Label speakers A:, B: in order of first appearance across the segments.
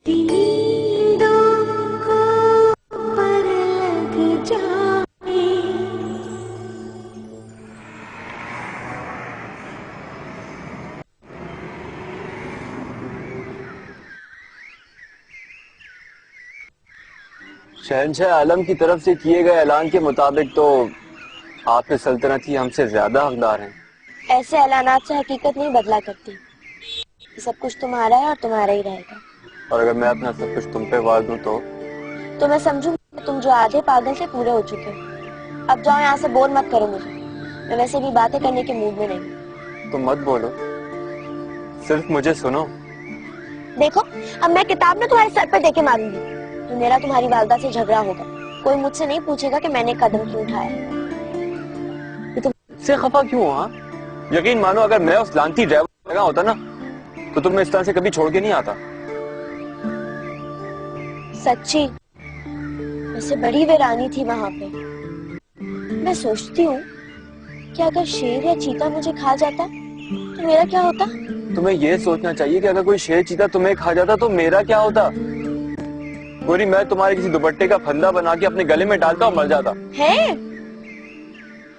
A: शहंशाह आलम की तरफ से किए गए ऐलान के मुताबिक तो आपकी सल्तनत ही हमसे ज्यादा हकदार हैं।
B: ऐसे ऐलानात से हकीकत नहीं बदला करती। सब कुछ तुम्हारा है और तुम्हारा ही रहेगा।
A: और अगर मैं अपना सब कुछ तुम पे वार दूं तो
B: मैं समझूं तुम जो आधे पागल थे पूरे हो चुके हो। अब जाओ यहाँ से, बोर मत करो मुझे। मैं वैसे भी बातें करने के मूड में नहीं।
A: तुम मत बोलो, सिर्फ मुझे सुनो।
B: देखो, अब मैं किताब में तुम्हारे सर पे देके मारूंगी तो मेरा तुम्हारी वालदा से झगड़ा होगा। कोई मुझसे नहीं पूछेगा कि मैंने कदम क्यों उठाया।
A: से खफा क्यों हो? यकीन मानो अगर मैं उस लांती ड्राइवर लगा होता ना तो तुम्हें इस तरह से कभी छोड़ के नहीं आता।
B: सच्ची वैसे बड़ी वीरानी थी वहां पे। मैं सोचती हूँ कि अगर शेर या चीता मुझे खा जाता तो मेरा क्या होता।
A: तुम्हें ये सोचना चाहिए कि अगर कोई शेर चीता तुम्हें खा जाता तो मेरा क्या होता। गोरी, मैं तुम्हारे किसी दुपट्टे का फंदा बना के अपने गले में डालता और मर जाता। है?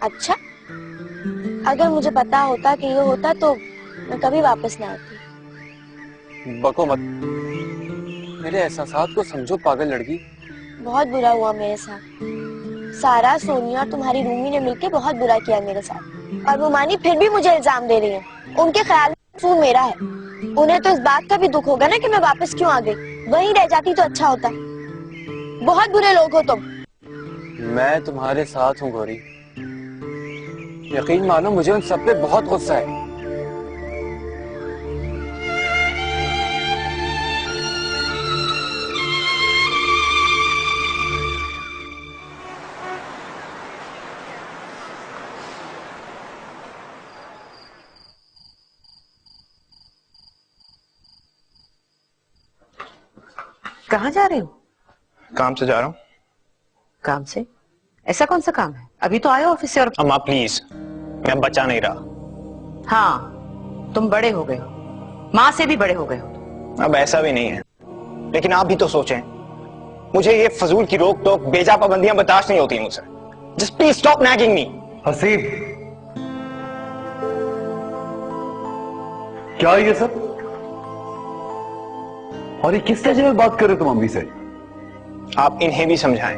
B: अच्छा, अगर मुझे पता होता कि ये होता तो मैं कभी वापस ना आती।
A: बको मत, मेरे एहसासात को समझो पागल लड़की।
B: बहुत बुरा हुआ मेरे साथ। सारा, सोनिया और तुम्हारी रूमी ने मिलकर बहुत बुरा किया मेरे साथ। और वो मानी फिर भी मुझे इल्जाम दे रही है। उनके ख्याल में कसूर मेरा है। उन्हें तो इस बात का भी दुख होगा ना कि मैं वापस क्यों आ गई। वहीं रह जाती तो अच्छा होता। बहुत बुरे लोग हो तुम।
A: मैं तुम्हारे साथ हूँ गौरी। यकीन मानो मुझे उन सब पे बहुत गुस्सा है।
C: कहाँ जा रहे हो?
D: काम से जा रहा हूँ।
C: काम से? ऐसा कौन सा काम है? अभी तो आए ऑफिस से। और
D: अम्मा प्लीज, मैं बचा नहीं रहा।
C: हाँ, तुम बड़े हो गए हो, माँ से भी बड़े हो गए हो।
D: अब ऐसा भी नहीं है, लेकिन आप भी तो सोचें। मुझे ये फजूल की रोक टोक, बेजा पाबंदियां बर्दाश्त नहीं होती मुझसे। जस्ट प्लीज स्टॉप नैगिंग मी।
E: हसीब, क्या ये सब? और ये किस तरह में बात कर रहे हो तुम अम्मी से?
D: आप इन्हें भी समझाएं,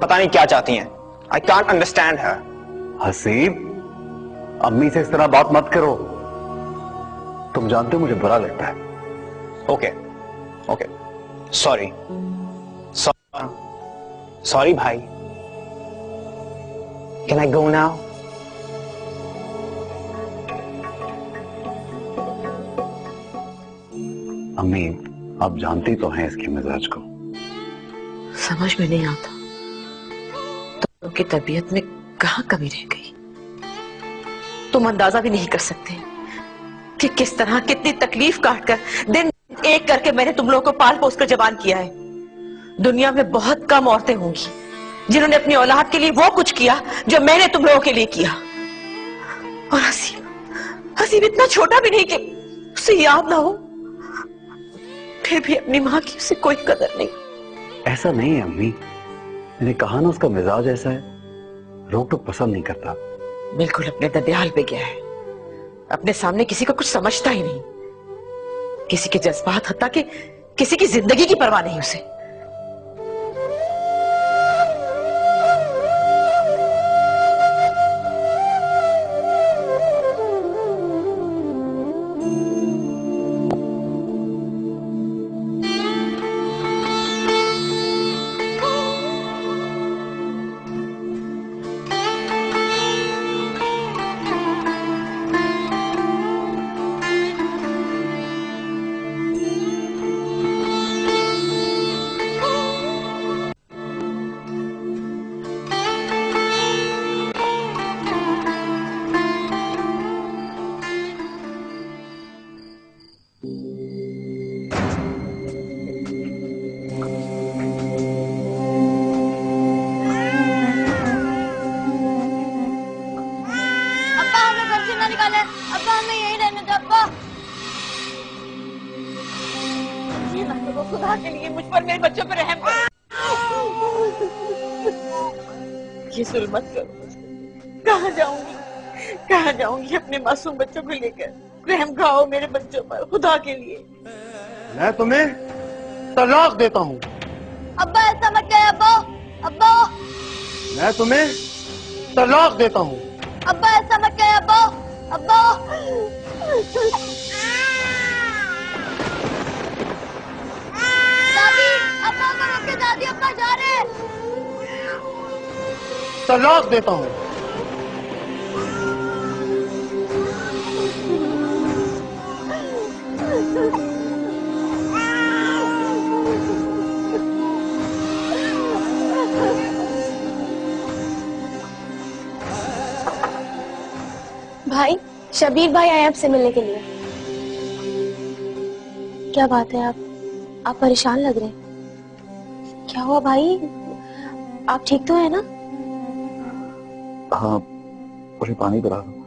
D: पता नहीं क्या चाहती हैं। I can't understand her.
E: Haseeb, अम्मी से इस तरह बात मत करो। तुम जानते हो मुझे बुरा लगता है।
D: ओके ओके, सॉरी सॉरी भाई। Can I go now?
E: अम्मी, आप जानती तो हैं इसके मिजाज को।
C: समझ में नहीं आता तुम की तबीयत में कहाँ कमी रह गई। तुम अंदाजा भी नहीं कर सकते कि किस तरह, कितनी तकलीफ काटकर, दिन एक करके मैंने तुम लोगों को पाल पोस कर जवान किया है। दुनिया में बहुत कम औरतें होंगी जिन्होंने अपनी औलाद के लिए वो कुछ किया जो मैंने तुम लोगों के लिए किया। और हसीब इतना छोटा भी नहीं कि उसे याद ना हो, फिर भी अपनी मां की उसे कोई कदर नहीं।
E: ऐसा नहीं है अम्मी, मैंने कहा ना उसका मिजाज ऐसा है, रोक टोक पसंद नहीं करता।
C: बिल्कुल अपने ददियाल पे गया है। अपने सामने किसी को कुछ समझता ही नहीं, किसी के जज्बात, हत्ता कि किसी की जिंदगी की परवाह नहीं उसे। खुदा के लिए मुझ पर, मेरे बच्चों पर रहम करो। ये जुल्म मत करो। कहाँ जाऊंगी अपने मासूम बच्चों को लेकर? रहम खाओ मेरे बच्चों पर, खुदा के लिए।
F: मैं तुम्हें तलाक देता हूँ।
B: अब्बा ऐसा मत कहे अब्बा। अब्बा
F: मैं तुम्हें तलाक देता हूँ।
B: अब्बा ऐसा मत कहे अब्बा। अब्बा दादी, अब्बा को रोके दादी, अब्बा जा रहे हैं।
F: तलाक देता हूँ।
B: भाई, शबीर भाई आए आपसे मिलने के लिए। क्या बात है, आप परेशान लग रहे हैं। क्या हुआ भाई? आप ठीक तो है ना?
E: हाँ, मुझे पानी पिला दो।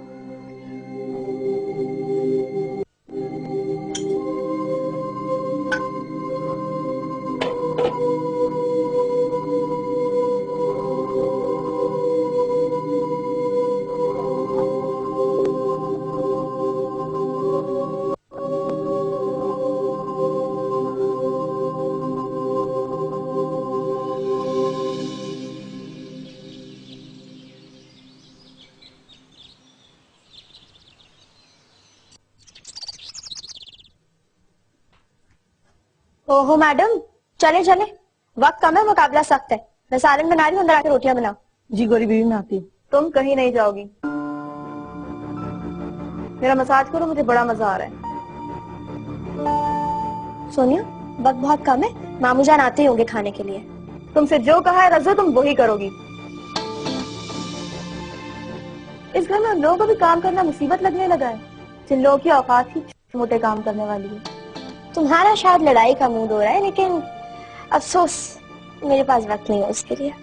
B: ओहो मैडम, चले चले, वक्त कम है, मुकाबला सख्त है। मैं सालन बना रही हूँ, अंदर आके रोटियां बनाओ।
G: जी गोरी बीवी में आती।
B: तुम कहीं नहीं जाओगी। मेरा मसाज करो, मुझे बड़ा मजा आ रहा है। सोनिया, वक्त बहुत कम है, मामू जान आते ही होंगे खाने के लिए। तुमसे जो कहा है रज़ो, तुम वही करोगी। इस घर में उन लोगों को भी काम करना मुसीबत लगने लगा है, जिन लोगों की औकात ही मोटे काम करने वाली है। तुम्हारा शायद लड़ाई का मूड हो रहा है, लेकिन अफसोस मेरे पास वक्त नहीं है उसके लिए।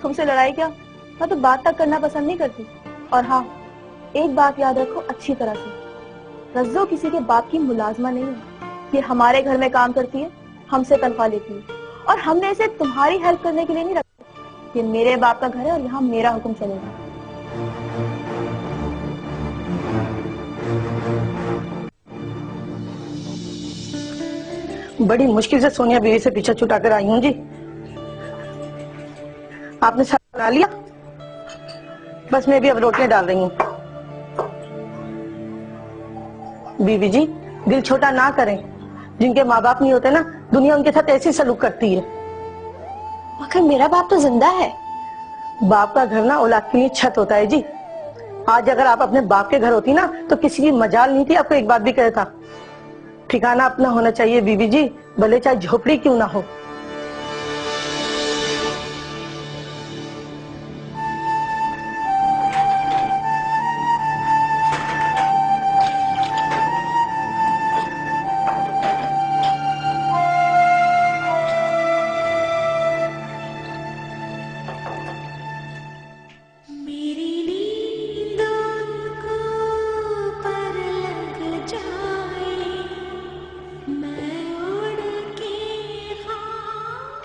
B: तुमसे लड़ाई क्या, मैं तो बात तक करना पसंद नहीं करती। और हाँ, एक बात याद रखो अच्छी तरह से, रज़्ज़ो किसी के बाप की मुलाजमा नहीं है। ये हमारे घर में काम करती है, हमसे तनख्वाह लेती है, और हमने इसे तुम्हारी हेल्प करने के लिए नहीं रखा। ये मेरे बाप का घर है और यहाँ मेरा हुक्म चलेगा।
G: बड़ी मुश्किल से सोनिया बीवी से पीछा छुटा कर आई हूँ जी। आपने छुड़ा लिया, बस मैं भी अब रोटियां डाल रही हूँ। बीवी जी, दिल छोटा ना करें। जिनके माँ बाप नहीं होते ना, दुनिया उनके साथ ऐसी सलूक करती है।
B: मगर मेरा बाप तो जिंदा है।
G: बाप का घर ना औलाद के लिए छत होता है जी। आज अगर आप अपने बाप के घर होती ना, तो किसी की मजाल नहीं थी आपको एक बात भी कहता। ठिकाना अपना होना चाहिए बीबी जी, भले चाहे झोपड़ी क्यों ना हो।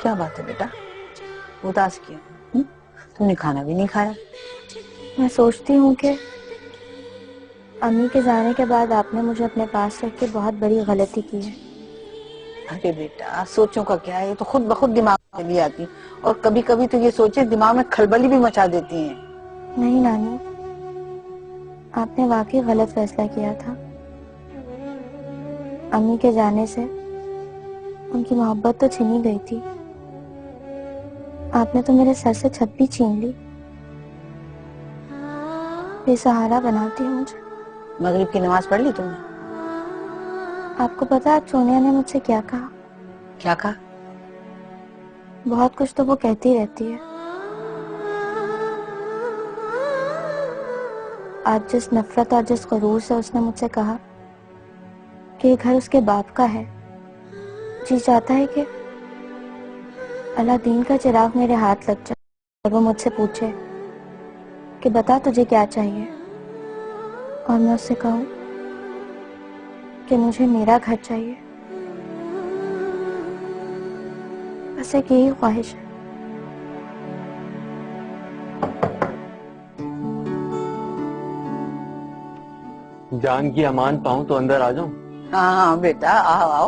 C: क्या बात है बेटा, उदास क्यों? तुमने खाना भी नहीं खाया?
B: मैं सोचती हूँ कि अम्मी के जाने के बाद आपने मुझे अपने पास रख के बहुत बड़ी गलती की है।
C: अरे बेटा, सोचों का क्या है, ये तो खुद ब खुद दिमाग में चली आती, और कभी कभी तो ये सोचे दिमाग में खलबली भी मचा देती हैं।
B: नहीं नानी, आपने वाकई गलत फैसला किया था। अम्मी के जाने से उनकी मोहब्बत तो छिनी गई थी, आपने तो मेरे सर से छत भी छीन ली। बेसहारा बनाती है मुझे।
C: मगरिब की नमाज पढ़ ली तुमने?
B: आपको पता है आज सोनिया ने मुझसे क्या कहा?
C: क्या कहा?
B: बहुत कुछ तो वो कहती रहती है। आज जिस नफरत और जिस गुरूर से उसने मुझसे कहा कि ये घर उसके बाप का है, जी चाहता है कि अलादीन का चिराग मेरे हाथ लग जाए और वो मुझसे पूछे कि बता तुझे क्या चाहिए, और मैं उससे कहूँ कि मुझे मेरा घर चाहिए। बस एक यही ख्वाहिश है।
A: जान की अमान पाऊं तो अंदर आ जाऊं।
H: हाँ हाँ बेटा, आओ आओ।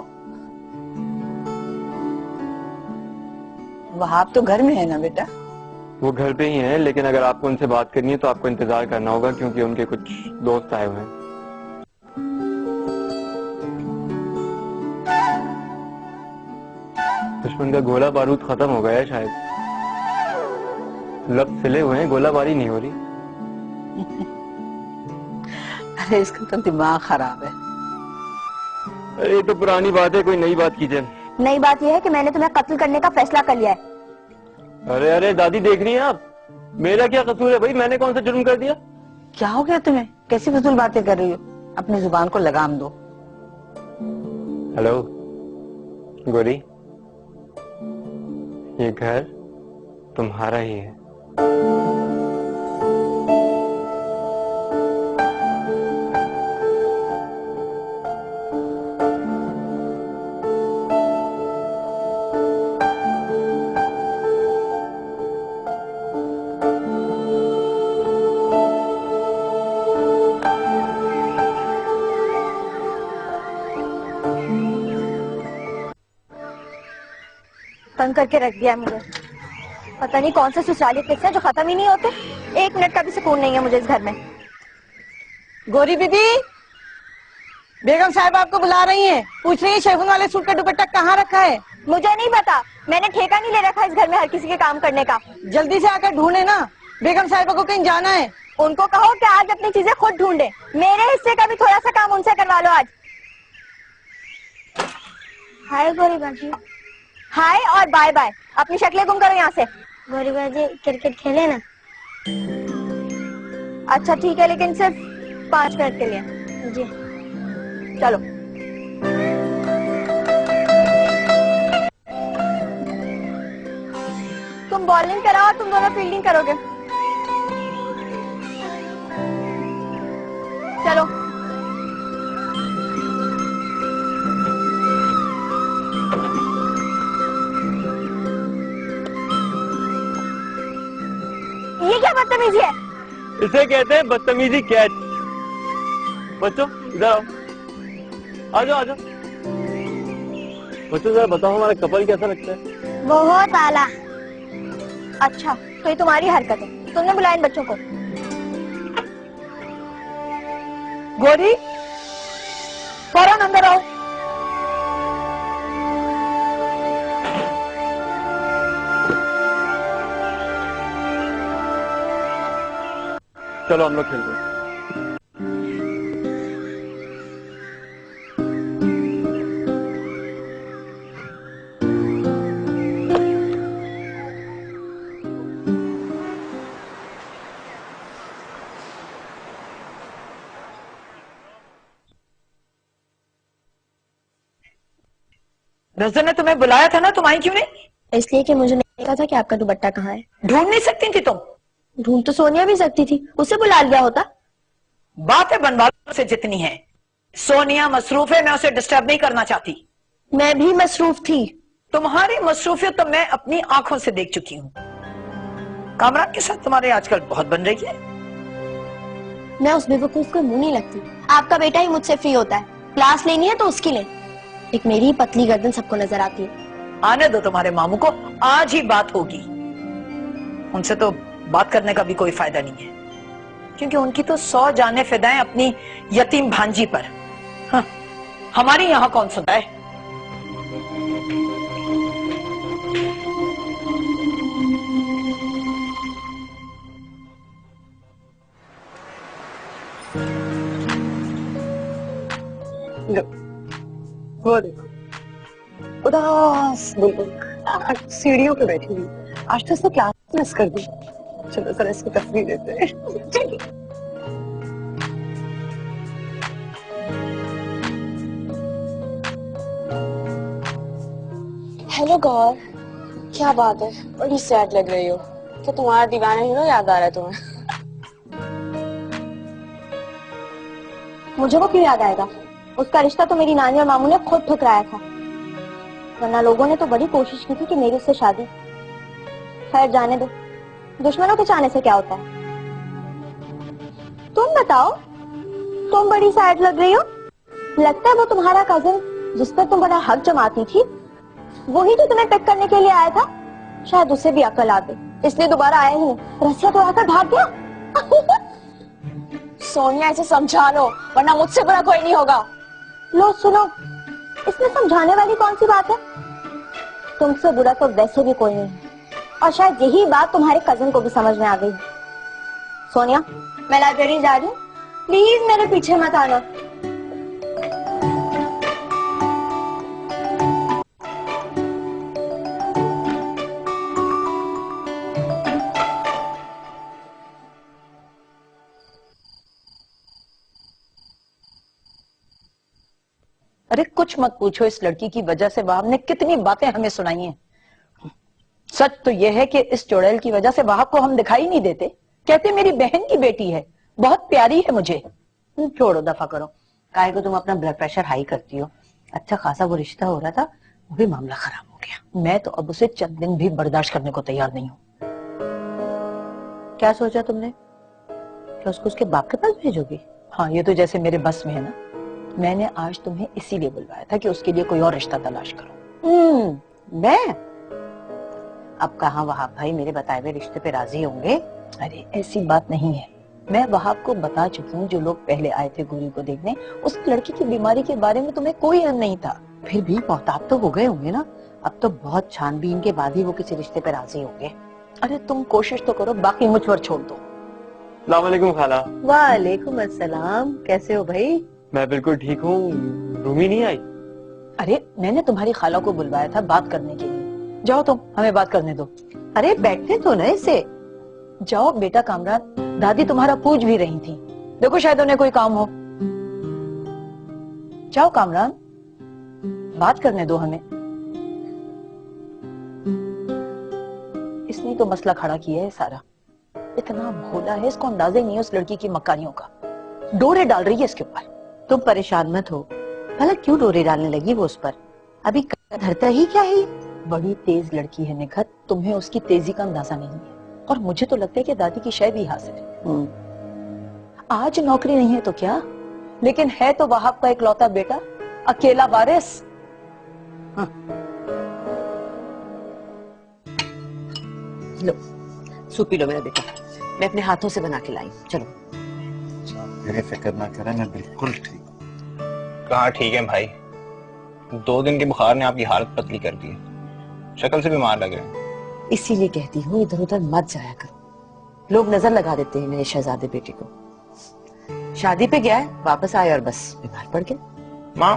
H: वहाब तो घर में है ना बेटा?
A: वो घर पे ही हैं, लेकिन अगर आपको उनसे बात करनी है तो आपको इंतजार करना होगा, क्योंकि उनके कुछ दोस्त आए हुए हैं। दुश्मन का गोला बारूद खत्म हो गया है शायद। लब सिले हुए हैं, गोलाबारी नहीं हो रही।
H: अरे इसका तो दिमाग खराब है।
A: अरे ये तो पुरानी बात है, कोई नई बात कीजिए।
B: नई बात यह है कि मैंने तुम्हें कत्ल करने का फैसला कर लिया है।
A: अरे अरे दादी, देख रही हैं आप? मेरा क्या कसूर है भाई? मैंने कौन सा जुर्म कर दिया?
H: क्या हो गया तुम्हें? कैसी फजूल बातें कर रही हो? अपनी जुबान को लगाम दो।
A: हेलो गोरी, ये घर तुम्हारा ही है।
B: तंग करके रख दिया मुझे। पता नहीं कौन से ससुराली किस्से हैं जो खत्म ही नहीं होते। 1 मिनट का भी सुकून नहीं है मुझे इस घर में।
G: गोरी दीदी, बेगम साहब आपको बुला रही हैं। पूछ रही है शेफून वाले सूट का दुपट्टा कहाँ रखा है।
B: मुझे नहीं पता, मैंने ठेका नहीं ले रखा इस घर में हर किसी के काम करने का।
G: जल्दी से आकर ढूंढे ना, बेगम साहिबा को कहीं जाना है।
B: उनको कहो कि आज अपनी चीजें खुद ढूंढे। मेरे हिस्से का भी थोड़ा सा काम उनसे करवा लो आज। हाय गोरी बाजी। हाय और बाय बाय। अपनी शक्लें गुम करो यहाँ से। गोरी बाजी, क्रिकेट खेले ना? अच्छा ठीक है, लेकिन सिर्फ 5 मिनट के लिए। जी चलो। तुम बॉलिंग कराओ और तुम दोनों फील्डिंग करोगे। चलो। ये क्या बदतमीजी है?
A: इसे कहते हैं बदतमीजी कैच। बच्चों इधर आओ, आ जाओ आ जाओ। बच्चों जरा बताओ, हमारा कपल कैसा लगता है?
B: बहुत आला। अच्छा तो ये तुम्हारी हरकत है, तुमने बुलाया इन बच्चों को?
G: गोरी, फौरन अंदर आओ।
A: चलो हम लोग खेलते हैं।
H: रज़ा ने तुम्हें बुलाया था ना, तुम आई क्यों नहीं?
B: इसलिए कि मुझे नहीं पता था कि आपका दुपट्टा कहाँ है।
H: ढूंढ नहीं सकती थी तुम?
B: ढूंढ तो सोनिया भी सकती थी, उसे बुला लिया होता।
H: बातें बनवालों से जितनी है। सोनिया मसरूफ है, मैं उसे डिस्टर्ब नहीं करना चाहती।
B: मैं भी मसरूफ थी।
H: तुम्हारी मसरूफियत तो मैं अपनी आंखों से देख चुकी हूँ। कामरान के साथ तुम्हारे आजकल बहुत बन रही है।
B: मैं उस बेवकूफ को मुंह नहीं लगती। आपका बेटा ही मुझसे फ्री होता है, क्लास लेनी है तो उसकी ले। एक मेरी पतली गर्दन सबको नजर आती है।
H: आने दो तुम्हारे मामू को, आज ही बात होगी। उनसे तो बात करने का भी कोई फायदा नहीं है, क्योंकि उनकी तो 100 जाने फिदाएं अपनी यतीम भांजी पर। हाँ, हमारी यहां कौन सुनता है?
G: वो देखो, उदास बिल्कुल सीढ़ियों पे बैठी हुई। आज तो इसको क्लास मिस कर दी। चलो जरा इसको तस्वीर देते हैं।
I: हेलो गौर, क्या बात है? बड़ी सैड लग रही हो। क्या तुम्हारा दीवाना हीरो याद आ रहा है तुम्हें?
B: मुझे वो क्यों याद आएगा? उसका रिश्ता तो मेरी नानी और मामू ने खुद ठुकराया था। वरना लोगों ने तो बड़ी कोशिश की थी कि मेरी उससे शादी। खैर जाने दो, दुश्मनों के चाहने से क्या होता है। तुम बताओ, तुम बड़ी सैड लग रही हो। लगता है वो तुम्हारा कजिन जिस पर तुम बड़ा हक जमाती थी, वही जो तुम्हें पिक करने के लिए आया था, शायद उसे भी अकल आ गई, इसलिए दोबारा आया ही नहीं। रस्सियां तोड़कर भाग गया।
I: सोनिया इसे समझा लो, वरना मुझसे बुरा कोई नहीं होगा।
B: लो सुनो, इसमें समझाने वाली कौन सी बात है। तुमसे बुरा तो वैसे भी कोई नहीं है, और शायद यही बात तुम्हारे कजिन को भी समझ में आ गई। सोनिया, मैं लाइब्रेरी जा रही हूँ, प्लीज मेरे पीछे मत आना।
H: अरे कुछ मत पूछो, इस लड़की की वजह से वहाब ने कितनी बातें हमें सुनाई हैं। सच तो यह है कि इस चुड़ैल की वजह से वहाब को हम दिखाई नहीं देते। कहते मेरी बहन की बेटी है, बहुत प्यारी है मुझे।
C: छोड़ो, दफा करो। काहे को तुम अपना ब्लड प्रेशर हाई करती हो। अच्छा खासा वो रिश्ता हो रहा था, वो भी मामला खराब हो गया।
H: मैं तो अब उसे चंद दिन भी बर्दाश्त करने को तैयार नहीं हूँ।
C: क्या सोचा तुमने, क्या उसको उसके बाप के पास भेजोगी?
H: हाँ, ये तो जैसे मेरे बस में है ना। मैंने आज तुम्हें इसीलिए बुलवाया था कि उसके लिए कोई और रिश्ता तलाश करो।
C: मैं अब कहाँ वहाब भाई मेरे बताए हुए रिश्ते पे राजी होंगे?
H: अरे ऐसी बात नहीं है, मैं वहाब को बता चुकी हूँ। जो लोग पहले आए थे गुरी को देखने, उस लड़की की बीमारी के बारे में तुम्हें कोई इल्म नहीं था।
C: फिर भी मोहताब तो हो गए होंगे ना। अब तो बहुत छानबीन के बाद ही वो किसी रिश्ते पे राजी होंगे।
H: अरे तुम कोशिश तो करो, बाकी मुझ पर छोड़ दो।
A: अस्सलाम वालेकुम खाला।
C: वालेकुम अस्सलाम, कैसे हो भाई?
A: मैं बिल्कुल ठीक हूँ। रूमी नहीं आई?
H: अरे मैंने तुम्हारी खाला को बुलवाया था बात करने के लिए। जाओ तुम, हमें बात करने दो।
C: अरे बैठने तो ना इसे।
H: जाओ बेटा कामरान, दादी तुम्हारा पूछ भी रही थी। देखो शायद उन्हें कोई काम हो। जाओ कामरान, बात करने दो हमें। इसने तो मसला खड़ा किया है सारा। इतना भोला है, इसको अंदाजा ही नहीं है उस लड़की की मकानियों का। डोरे डाल रही है इसके ऊपर।
C: तुम परेशान मत हो, भला क्यों डोरे डालने लगी वो उस पर? अभी धरता ही क्या है?
H: बड़ी तेज लड़की है निखत, तुम्हें उसकी तेजी का अंदाजा नहीं है। और मुझे तो लगता है कि दादी की शय भी हासिल है। आज नौकरी नहीं है तो क्या, लेकिन है तो वहाब का इकलौता बेटा, अकेला वारिस।
C: लो सूप पी लो मेरा बेटा, मैं अपने हाथों से बना के लाई। चलो।
F: मेरी फिक्र ना करें, मैं बिल्कुल ठीक हूँ।
D: कहाँ ठीक है भाई, 2 दिन के बुखार ने आपकी हालत पतली कर दी है, शक्ल से बीमार लग रहे हैं।
C: इसीलिए कहती हूँ इधर उधर मत जाया करो, लोग नजर लगा देते हैं मेरे शहजादे बेटे को। शादी पे गया है, वापस आए और बस बीमार पड़ गया।
D: माँ,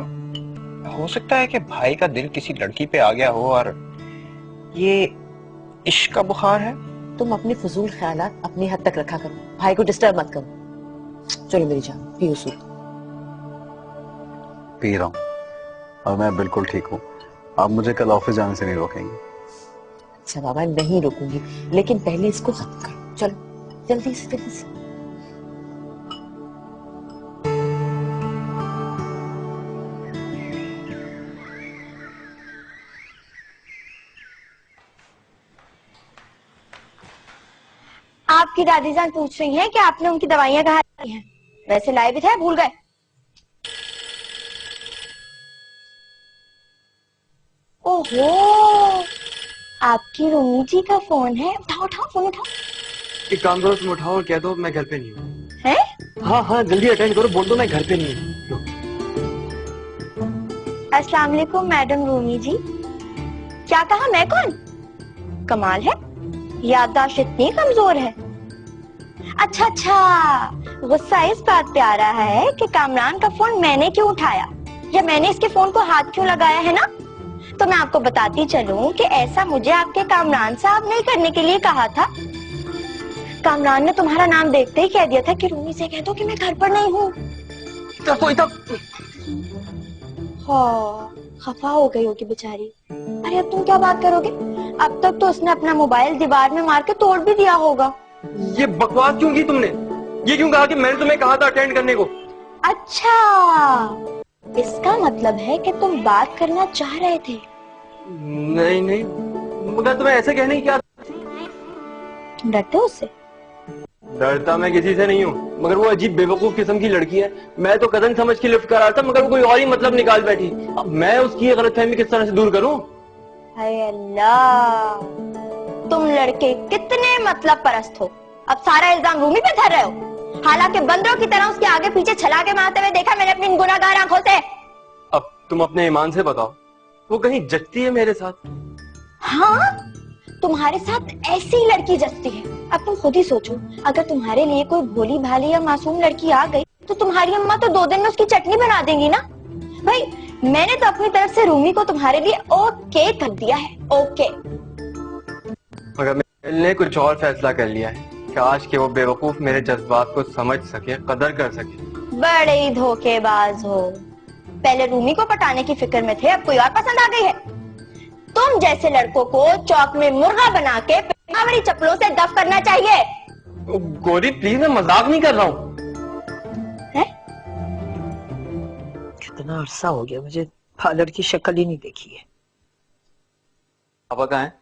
D: हो सकता है कि भाई का दिल किसी लड़की पे आ गया हो और ये इश्क का बुखार है।
C: तुम अपने फजूल ख्यालात अपनी हद तक रखा करो, भाई को डिस्टर्ब मत करो। चलो मेरी जान, पियो सूप।
E: पी रहा हूँ और मैं बिल्कुल ठीक हूँ। आप मुझे कल ऑफिस जाने से नहीं रोकेंगे?
C: अच्छा बाबा, नहीं रोकूंगी, लेकिन पहले इसको खत्म करो। चलो जल्दी से जल्दी से।
B: आपकी दादी जान पूछ रही हैं कि आपने उनकी दवाइयां कहाँ ली हैं। वैसे लाए भी थे, भूल गए? ओहो, आपकी रूमी जी का फोन है। उठाओ उठाओ, फोन उठाओ।
A: एक काम करो, तुम उठाओ और कह दो मैं घर पे नहीं हूँ।
B: हैं?
A: हाँ हाँ, जल्दी अटेंड करो, बोल दो मैं घर पे नहीं हूँ।
B: अस्सलाम वालेकुम मैडम रूमी जी। क्या कहा? मैं कौन? कमाल है, याददाश्त इतनी कमजोर है। अच्छा अच्छा, गुस्सा इस बात पे आ रहा है कि कामरान का फोन मैंने क्यों उठाया, या मैंने इसके फोन को हाथ क्यों लगाया है ना। तो मैं आपको बताती चलूं कि ऐसा मुझे आपके कामरान साहब ने करने के लिए कहा था। कामरान ने तुम्हारा नाम देखते ही कह दिया था कि रूमी से कह दो कि मैं घर पर नहीं हूँ।
A: तो कोई तो
B: हाँ, खफा हो गई होगी बेचारी। अरे अब तुम क्या बात करोगे? अब तक तो उसने अपना मोबाइल दीवार में मार के तोड़ भी दिया होगा।
A: ये बकवास क्यों की तुमने? ये क्यों कहा कि मैंने तुम्हें कहा था अटेंड करने को?
B: अच्छा, इसका मतलब है कि तुम बात करना चाह रहे थे,
A: नहीं नहीं, मगर तुम्हें ऐसे कहने की क्या?
B: डरते हो उससे?
A: डरता मैं किसी से नहीं हूँ, मगर वो अजीब बेवकूफ किस्म की लड़की है। मैं तो कजन समझ के लिफ्ट करा था, मगर वो कोई और ही मतलब निकाल बैठी। अब मैं उसकी ये गलतफहमी किस तरह से दूर करूँ?
B: हाय अल्लाह, तुम लड़के कितने मतलब परस्त हो। अब सारा इल्जाम रूमी पे धर रहे हो, हालांकि बंदरों की तरह उसके आगे पीछे छलाके मारते हुए देखा मैंने अपनी गुनाहगार आंखों से।
A: अब तुम अपने ईमान से बताओ, वो कहीं जचती है मेरे साथ?
B: हाँ, तुम्हारे साथ ऐसी लड़की जचती है। अब तुम खुद ही सोचो, अगर तुम्हारे लिए कोई भोली भाली या मासूम लड़की आ गई तो तुम्हारी अम्मा तो 2 दिन में उसकी चटनी बना देंगी ना। भाई मैंने तो अपनी तरफ से रूमी को तुम्हारे लिए ओके कर दिया है, ओके।
A: मगर मैंने कुछ और फैसला कर लिया है। काश कि वो बेवकूफ मेरे जज्बात को समझ सके, कदर कर सके।
B: बड़े ही धोखेबाज हो। पहले रूमी को पटाने की फिक्र में थे, अब कोई और पसंद आ गई है। तुम जैसे लड़कों को चौक में मुर्गा बना के पेशावरी चप्पलों से दफ करना चाहिए।
A: गौरी प्लीज, मैं मजाक नहीं कर रहा हूँ।
H: कितना अरसा हो गया मुझे फादर की शक्ल ही नहीं देखी है।
A: पापा कहाँ हैं?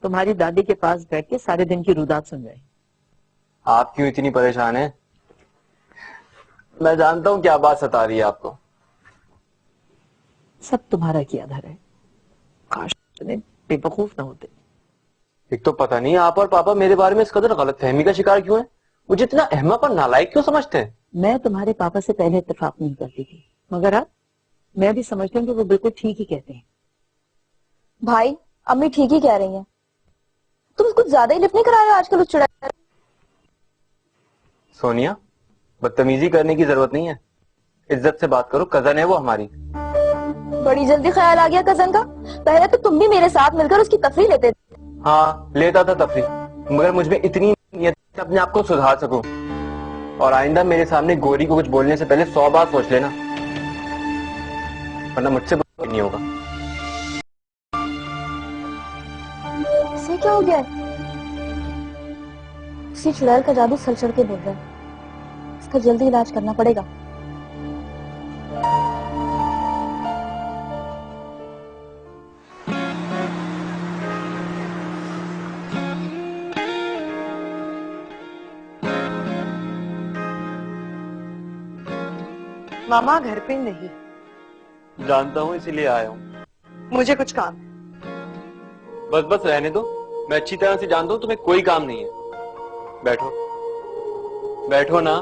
H: तुम्हारी दादी के पास बैठ के सारे दिन की रुदात सुन रहे।
A: आप क्यों इतनी परेशान हैं? मैं जानता हूँ क्या बात सता रही है आपको।
H: सब तुम्हारा किया धर है, काश इतने बेवकूफ ना होते।
A: एक तो पता नहीं आप और पापा मेरे बारे में इस कदर गलतफहमी का शिकार क्यों हैं? मुझे इतना अहमक और नालायक क्यों समझते हैं?
H: मैं तुम्हारे पापा से पहले इत्तेफाक नहीं करती थी, मगर अब मैं भी समझती हूँ कि वो बिल्कुल ठीक ही कहते हैं।
B: भाई अम्मी ठीक ही कह रही हैं। तुम कुछ ज्यादा ही लिफ्ट नहीं करा रहे हो आजकल उस चुड़ैल।
A: सोनिया, बदतमीजी करने की जरूरत नहीं है, इज्जत से बात करो। कजन है वो हमारी।
B: बड़ी जल्दी ख्याल आ गया कजन का। पहले तो तुम भी मेरे साथ मिलकर उसकी तफरीह लेते थे।
A: हाँ लेता था तफरीह, मगर मुझमें इतनी नियत है कि अपने आप को सुधार सकूं। और आइंदा मेरे सामने गौरी को कुछ बोलने से पहले 100 बार सोच लेना, वरना मुझसे नहीं होगा।
B: इसे क्या हो गया? इसी चुड़ैल का जादू सर चढ़ के बोल रहा है। इसका जल्दी इलाज करना पड़ेगा।
G: मामा घर पे नहीं।
A: जानता हूँ, इसीलिए आया हूँ।
G: मुझे कुछ काम।
A: बस बस रहने दो, मैं अच्छी तरह से जानता हूँ तुम्हें कोई काम नहीं है। बैठो बैठो ना।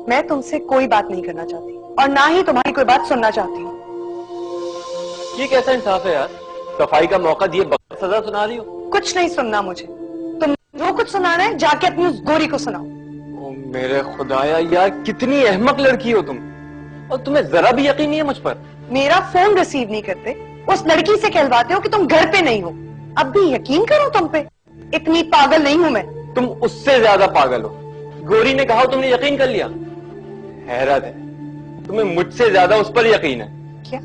G: मैं तुमसे कोई बात नहीं करना चाहती और ना ही तुम्हारी कोई बात सुनना चाहती हूँ।
A: ये कैसा इंसाफ है यार? सफाई का मौका दिए बगैर सजा सुना रही हो।
G: कुछ नहीं सुनना मुझे। तुम जो कुछ सुनाना है जाके अपनी उस गोरी को सुनाओ।
A: ओ मेरे खुदाया यार, कितनी अहमक लड़की हो तुम, और तुम्हें जरा भी यकीन नहीं है मुझ पर।
G: मेरा फोन रिसीव नहीं करते, उस लड़की से कहलवाते हो कि तुम घर पे नहीं हो। अब भी यकीन करो तुम पे। इतनी पागल नहीं हूं मैं।
A: तुम उससे ज्यादा पागल हो। गोरी ने कहा तुमने यकीन कर लिया। हैरत है, तुम्हें मुझसे ज्यादा उस पर यकीन है।
G: क्या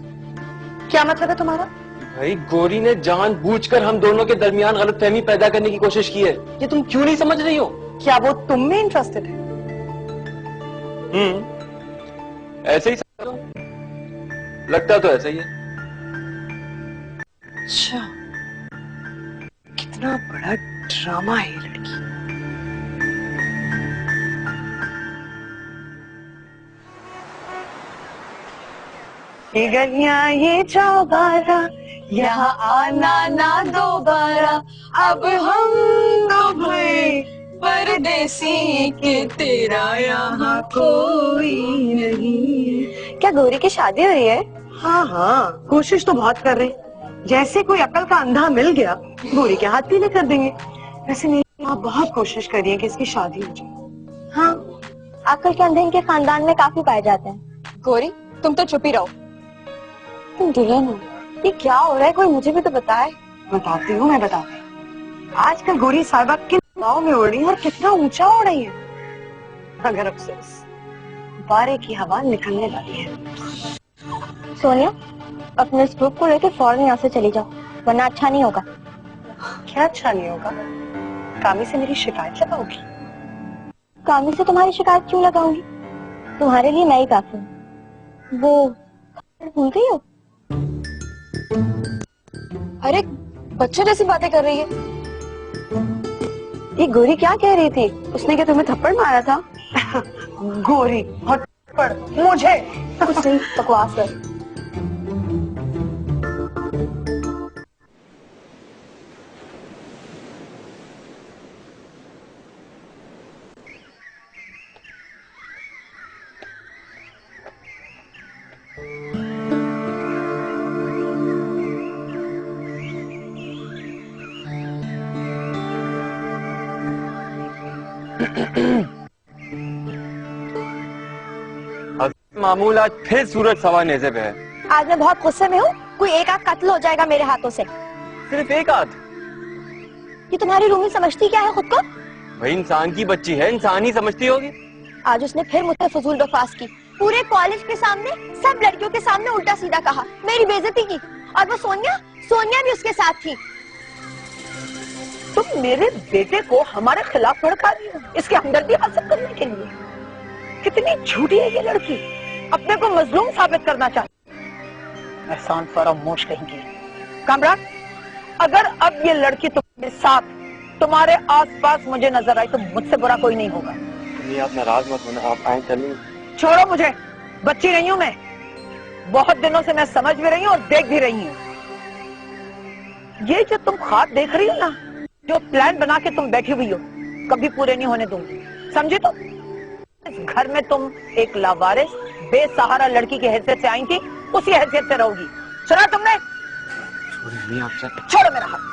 G: क्या मतलब है तुम्हारा?
A: भाई गोरी ने जानबूझकर हम दोनों के दरमियान गलतफहमी पैदा करने की कोशिश की है। ये तुम क्यों नहीं समझ रही हो?
G: क्या वो तुम में इंटरेस्टेड है?
A: ऐसे ही समझो, लगता तो ऐसा ही है।
G: अच्छा, कितना बड़ा ड्रामा है ये लड़की। ये गलियां ये चौबारा, यहाँ आना ना दोबारा। अब हम तो भय परदेसी के, तेरा यहाँ कोई नहीं। क्या गौरी की शादी हुई है? हाँ हाँ, कोशिश तो बहुत कर रहे हैं। जैसे कोई अकल का अंधा मिल गया, गौरी के हाथ पीले कर देंगे। वैसे मेरी माँ बहुत कोशिश कर रही है कि इसकी शादी हो जाए।
B: हाँ, अकल के अंधे इनके खानदान में काफी पाए जाते हैं।
I: गौरी तुम तो चुप ही रहो।
B: तुम दुल्हन हो, ये क्या हो रहा है? कोई मुझे भी तो बताए।
G: बताती हूँ, मैं बताती हूँ। आजकल गौरी साहिबा किन हवाओं में उड़ रही है और कितना ऊंचा उड़ रही है। मगर अफसोस, बारे की हवा निकलने वाली है।
B: सोनिया, अपने इस ग्रुप को लेकर फौरन यहाँ से चली जाओ, वरना अच्छा नहीं होगा।
G: क्या अच्छा नहीं होगा? कामी से मेरी शिकायत लगाओगी?
B: कामी से तुम्हारी शिकायत क्यों लगाऊंगी? तुम्हारे लिए मैं ही काफी हूँ। वो भूल गई हो? अरे बच्चों जैसी बातें कर रही है। ये गोरी क्या कह रही थी? उसने क्या तुम्हें थप्पड़ मारा था?
G: गोरी और थप्पड़ मुझे?
B: कुछ नहीं, बकवास कर।
A: मामूल आज फिर सूरज सवा नेज़े पे है।
B: आज मैं बहुत गुस्से में हूँ। कोई एक आध कत्ल हो जाएगा मेरे हाथों से।
A: सिर्फ एक आध?
B: ये तुम्हारी रूमी समझती क्या है खुद को?
A: भाई इंसान की बच्ची है, इंसान ही समझती होगी।
B: आज उसने फिर मुझसे फजूल बकवास की। पूरे कॉलेज के सामने, सब लड़कियों के सामने उल्टा सीधा कहा, मेरी बेइज्जती की। और वो सोनिया भी उसके साथ थी।
G: तुम मेरे बेटे को हमारे खिलाफ भड़का रही हो इसके हमदर्दी हासिल करने के लिए। कितनी झूठी है ये लड़की, अपने को मजलूम साबित करना चाहती। एहसान फरामोश कहेंगी। कामरान, अगर अब ये लड़की तुम्हारे साथ, तुम्हारे आसपास मुझे नजर आई तो मुझसे बुरा कोई नहीं होगा।
A: आप नाराज मत होना, आप आए चलिए।
G: छोड़ो मुझे, बच्ची नहीं हूं मैं। बहुत दिनों से मैं समझ भी रही हूँ और देख भी रही हूँ। ये जो तुम ख्वाब देख रही हो ना, जो प्लान बना के तुम बैठी हुई हो, कभी पूरे नहीं होने दूंगी, समझे? तो इस घर में तुम एक लावारिस बेसहारा लड़की की हैसियत से आई थी, उसी हैसियत से रहोगी। सुना तुमने? छोड़ो मेरा हाथ।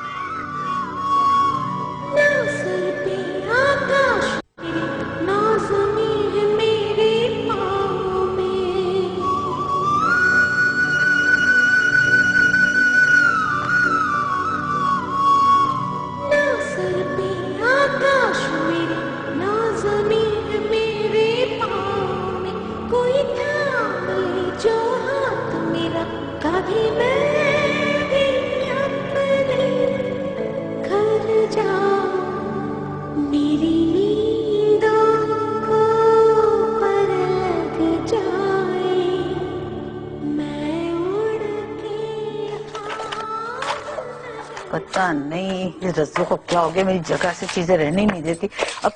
G: पता नहीं इस रस्सों को क्या हो गया, मेरी जगह से चीजें रहने नहीं देती। अब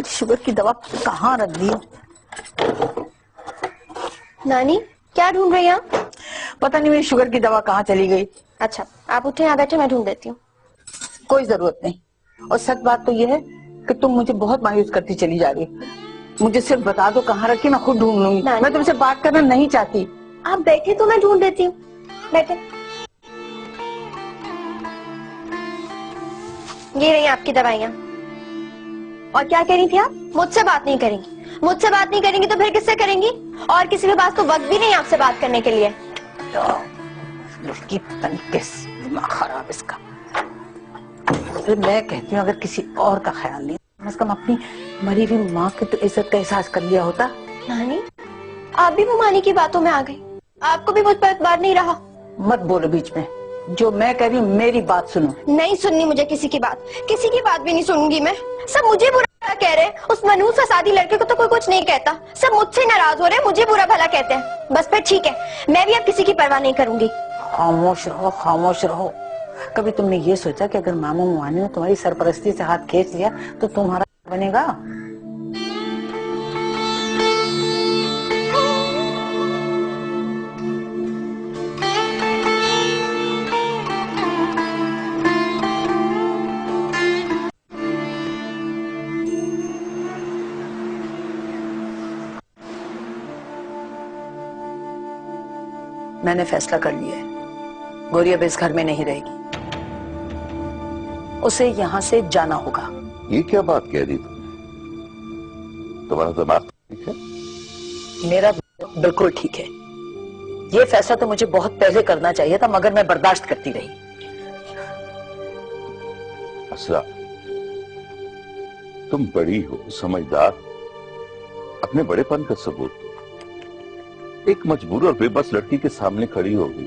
G: शुगर की दवा कहाँ रख दी?
B: नानी क्या ढूंढ रही हैं आप?
G: पता नहीं मेरी शुगर की दवा कहाँ चली गई।
B: अच्छा आप उठे, यहाँ बैठे, मैं ढूंढ देती हूँ।
G: कोई जरूरत नहीं। और सच बात तो यह है कि तुम मुझे बहुत मायूस करती चली जा रही हो। मुझे सिर्फ बता दो कहाँ रखी, मैं खुद ढूंढ लूंगी। मैं तुमसे बात करना नहीं चाहती।
B: आप बैठे तो मैं ढूंढ देती हूँ, बैठे। ये रही आपकी दवाइयाँ। और क्या कह रही थी आप? मुझसे बात नहीं करेंगी? मुझसे बात नहीं करेंगी तो फिर किससे करेंगी? और किसी के पास तो वक्त भी नहीं आपसे बात करने के लिए।
G: लड़की पता नहीं कैसे दिमाग खराब इसका। फिर मैं कहती हूँ अगर किसी और का ख्याल नहीं, कम से कम अपनी मरी हुई माँ की तो इज्जत का एहसास कर लिया होता।
B: नानी आप भी मुमानी की बातों में आ गई, आपको भी मुझ पर एतबार नहीं रहा।
G: मत बोलो बीच में, जो मैं कह रही हूँ मेरी बात सुनो।
B: नहीं सुननी मुझे किसी की बात, किसी की बात भी नहीं सुनूंगी मैं। सब मुझे बुरा कह रहे हैं, उस मनूस फसादी लड़के को तो कोई कुछ नहीं कहता। सब मुझसे नाराज हो रहे हैं, मुझे बुरा भला कहते हैं। बस फिर ठीक है, मैं भी अब किसी की परवाह नहीं करूंगी।
G: खामोश रहो, खामोश रहो। कभी तुमने ये सोचा कि अगर मामू मुआनी ने तुम्हारी सरपरस्ती से हाथ खींच लिया तो तुम्हारा बनेगा? मैंने फैसला कर लिया है, गौरी अब इस घर में नहीं रहेगी। उसे यहाँ से जाना होगा।
J: ये क्या बात कह दी तुम? तुम्हारा दिमाग ठीक है?
G: मेरा बिल्कुल ठीक है। ये फैसला तो मुझे बहुत पहले करना चाहिए था, मगर मैं बर्दाश्त करती रही।
J: असरा, तुम बड़ी हो, समझदार, अपने बड़ेपन का सबूत दो। एक मजबूर और बेबस लड़की के सामने खड़ी होगी,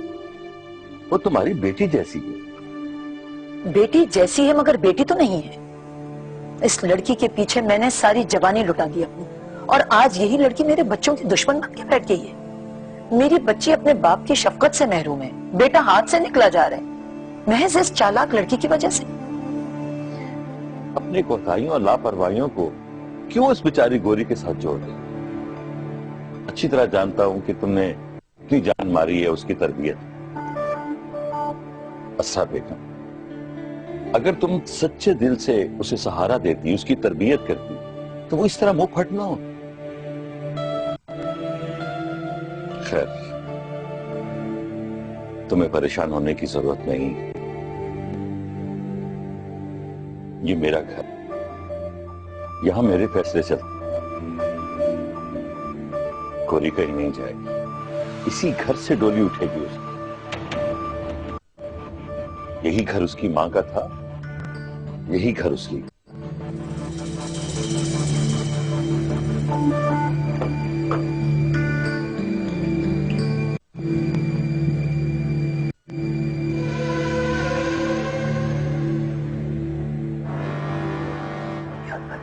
J: वो तुम्हारी बेटी जैसी है।
G: बेटी जैसी है मगर बेटी तो नहीं है। इस लड़की के पीछे मैंने सारी जवानी लुटा दी अपनी, और आज यही लड़की मेरे बच्चों की दुश्मन बन के बैठ गई है। मेरी बच्ची अपने बाप की शफकत से महरूम है, बेटा हाथ से निकला जा रहा है।
H: महज इस चालाक लड़की की वजह से।
J: अपनी कोताहियों और लापरवाहियों को क्यों इस बेचारी गोरी के साथ जोड़ दे? अच्छी तरह जानता हूं कि तुमने इतनी जान मारी है उसकी तरबियत। असरा बेगम, अगर तुम सच्चे दिल से उसे सहारा देती, उसकी तरबियत करती, तो वो इस तरह मुंह फट ना हो। खैर, तुम्हें परेशान होने की जरूरत नहीं। ये मेरा घर, यहां मेरे फैसले चलते। गोरी कहीं नहीं जाएगी, इसी घर से डोली उठेगी उसकी। यही घर उसकी मां का था, यही घर उसकी।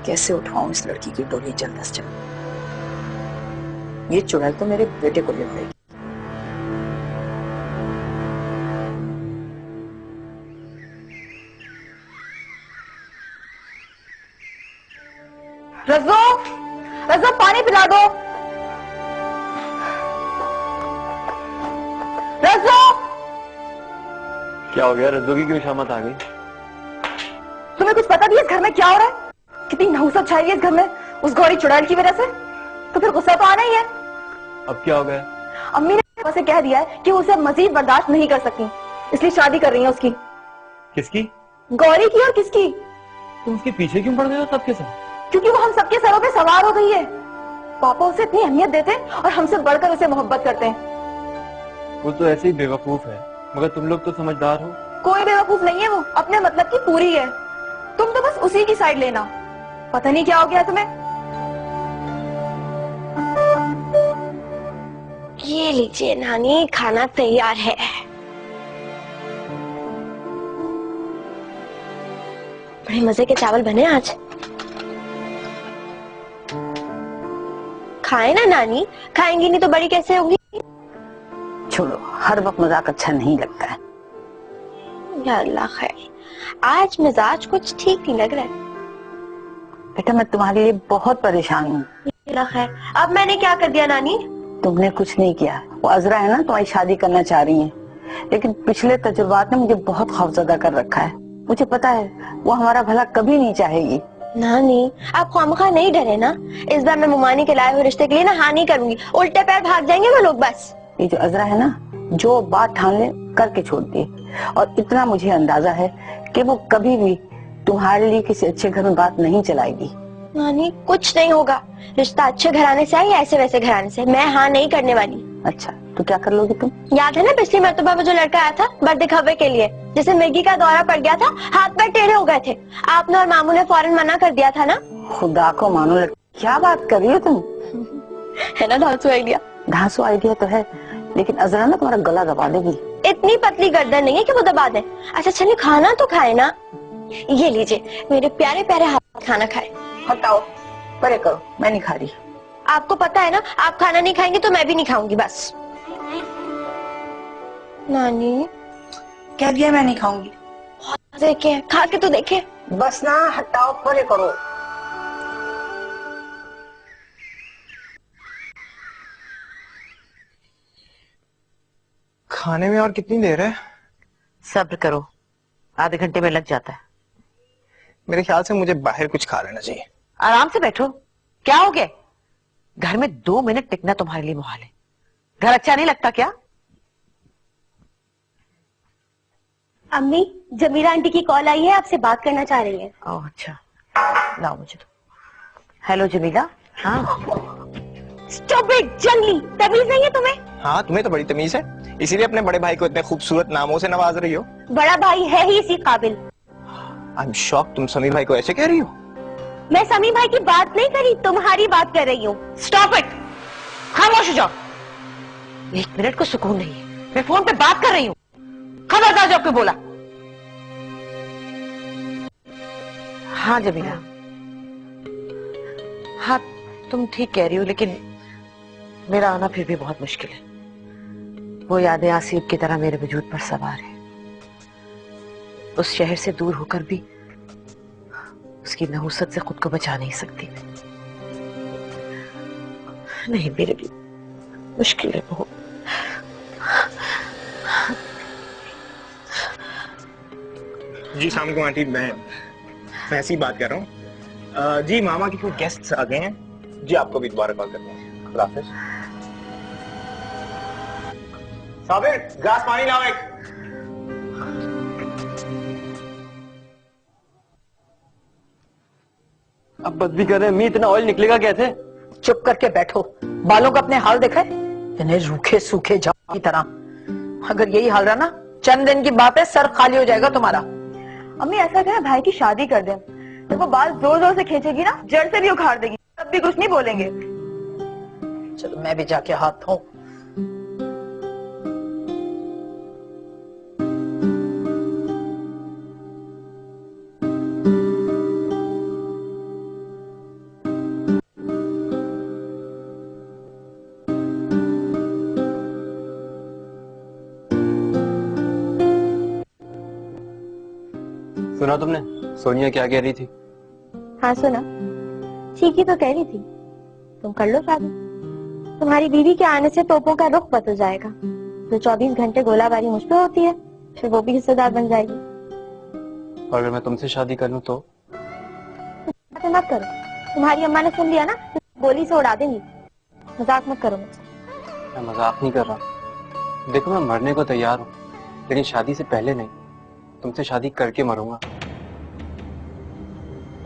H: कैसे उठाऊं इस लड़की की डोली जल्द से जल्द। ये चुड़ैल तो मेरे बेटे को ले गई।
G: रज़ो, रज़ो पानी पिला दो। रज़ो,
A: क्या हो गया? रज्जो की क्यों शामत आ गई?
G: तुम्हें कुछ पता भी है इस घर में क्या हो रहा है? कितनी नहुसत छाई है इस घर में उस गौरी चुड़ैल की वजह से। तो फिर गुस्सा तो आना ही है।
A: अब क्या हो गया?
G: अम्मी ने उसे कह दिया है कि उसे मजीद बर्दाश्त नहीं कर सकती, इसलिए शादी कर रही है उसकी।
A: किसकी?
G: गौरी की। और किसकी?
A: तुम उसके पीछे क्यों पड़ गए हो सबके साथ?
G: क्योंकि वो हम सबके सरों पे सवार हो गई है। पापा उसे इतनी अहमियत देते हैं और हमसे बढ़कर उसे मोहब्बत करते हैं।
A: वो तो ऐसे ही बेवकूफ है, मगर तुम लोग तो समझदार हो।
G: कोई बेवकूफ नहीं है, वो अपने मतलब की पूरी है। तुम तो बस उसी की साइड लेना। पता नहीं क्या हो गया तुम्हें।
B: ये लीजिए नानी, खाना तैयार है। बड़े मजे के चावल बने आज। खाए ना नानी, खाएंगी नहीं तो बड़ी कैसे होंगी?
H: छोड़ो, हर वक्त मजाक अच्छा नहीं लगता है।
B: या अल्लाह खैर, आज मिजाज कुछ ठीक नहीं लग रहा है।
H: बेटा मैं तुम्हारे लिए बहुत परेशान हूँ।
B: अल्लाह खैर, अब मैंने क्या कर दिया नानी?
H: तुमने कुछ नहीं किया। वो अजरा है ना, तुम्हारी शादी करना चाह रही है, लेकिन पिछले तजुर्बात ने मुझे बहुत खौफजदा कर रखा है। मुझे पता है वो हमारा भला कभी नहीं चाहेगी।
B: नानी आप खामखा नहीं डरे ना। इस बार मैं मुमानी के लाए हुए रिश्ते के लिए ना हाँ नहीं करूंगी। उल्टे पैर भाग जाएंगे वो लोग बस।
H: ये जो अजरा है ना, जो बात ठान ले करके छोड़ती है। और इतना मुझे अंदाजा है कि वो कभी भी तुम्हारे लिए किसी अच्छे घर में बात नहीं चलाएगी।
B: नानी कुछ नहीं होगा। रिश्ता अच्छे घराने से है या ऐसे वैसे घराने से, मैं हाँ नहीं करने वाली।
H: अच्छा तो क्या कर लोगी तुम?
B: याद है ना पिछली मरतबा वो जो लड़का आया था बर दिखावे के लिए, जिसे मिर्गी का दौरा पड़ गया था, हाथ पैर टेढ़े हो गए थे, आपने और मामू ने फौरन मना कर दिया था ना।
H: खुदा को मानो लड़की, क्या बात कर रही हो तुम?
B: है ना धांसू आइडिया?
H: धांसू आइडिया तो है, लेकिन अजरा ना तुम्हारा गला दबा देगी।
B: इतनी पतली गर्दन नहीं है कि वो दबा दे। अच्छा चलिए खाना तो खाए ना। ये लीजिए मेरे प्यारे प्यारे हाथ, खाना खाए।
H: हटाओ, परे करो, मैं नहीं खा रही।
B: आपको पता है ना, आप खाना नहीं खाएंगे तो मैं भी नहीं खाऊंगी बस। नानी
H: कह दिया मैं नहीं खाऊंगी।
B: देखे खा के तो देखे।
H: बस ना, हटाओ, परे करो।
D: खाने में और कितनी देर है?
C: सब्र करो, आधे घंटे में लग जाता है।
D: मेरे ख्याल से मुझे बाहर कुछ खा लेना चाहिए।
C: आराम से बैठो, क्या हो गया? घर में 2 मिनट टिकना तुम्हारे लिए मुहाल है। घर अच्छा नहीं लगता क्या?
B: अम्मी जमीला आंटी की कॉल आई है, आपसे बात करना चाह रही है।
C: ओह अच्छा, लाओ मुझे तो। हेलो जमीला। हाँ
B: स्टॉप इट जंगली, तमीज नहीं है तुम्हें?
D: हाँ तुम्हें तो बड़ी तमीज है, इसीलिए अपने बड़े भाई को इतने खूबसूरत नामों से नवाज रही हो।
B: बड़ा भाई है ही इसी काबिल।
D: आई एम शॉक, तुम समीर भाई को ऐसे कह रही हो?
B: मैं समीर भाई की बात नहीं करी, तुम्हारी बात कर रही हूँ।
C: स्टॉप इट, खामोश हो जाओ। 1 मिनट को सुकून नहीं है, मैं फोन पे बात कर रही हूँ। खबरदार जो आपको बोला। हाँ जमीला, हाँ तुम ठीक कह रही हो, लेकिन मेरा आना फिर भी बहुत मुश्किल है। वो यादें आसिफ की तरह मेरे वजूद पर सवार है। उस शहर से दूर होकर भी उसकी नहुसत से खुद को बचा नहीं सकती मैं। नहीं, मेरे लिए मुश्किल है बहुत।
D: जी शाम को आंटी, मैं ऐसी बात कर रहा हूँ। जी मामा के कुछ गेस्ट्स आ गए हैं जी, आपको भी दोबारा कॉल करता हूँ। खुदा हाफिज। साबिर, ग्लास पानी लाओ एक।
A: अब बस भी कर रहे हैं, इतना ऑयल निकलेगा कैसे?
H: चुप करके बैठो। बालों का अपने हाल देखा है? इतने रूखे सूखे जाम की तरह। अगर यही हाल रहा ना, चंद दिन की बात है, सर खाली हो जाएगा तुम्हारा।
B: अम्मी ऐसा करें, भाई की शादी कर दें। जब वो बाल जोर जोर से खींचेगी ना, जड़ से भी उखाड़ देगी, तब भी कुछ नहीं बोलेंगे।
H: चलो मैं भी जाके हाथ धोऊं।
A: सुना तुमने सोनिया क्या कह रही थी?
B: हाँ सुना, ठीक ही तो कह रही थी। तुम कर लो शादी, तुम्हारी बीवी के आने से तोपों का रुख बदल जाएगा। जो 24 घंटे गोलाबारी मुझ पे होती है, फिर वो भी हिस्सेदार बन जाएगी।
A: और अगर मैं तुमसे शादी कर लूं तो?
B: मत करो, तुम्हारी अम्मा ने सुन लिया ना, तो गोली से उड़ा देंगी। मजाक मत करो मुझसे।
A: मैं मजाक नहीं कर रहा। देखो मैं मरने को तैयार हूँ, लेकिन शादी से पहले नहीं, तुमसे शादी करके मरूंगा।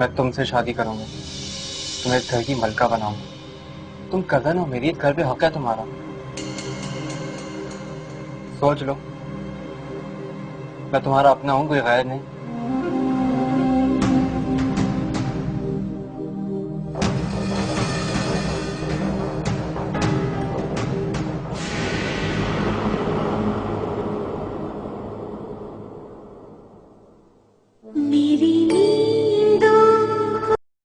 A: मैं तुमसे शादी करूंगा, तुम्हें इस घर की मलका बनाऊंगा। तुम कजन हो मेरी, इस घर पे हक है तुम्हारा। सोच लो, मैं तुम्हारा अपना हूं, कोई गैर नहीं।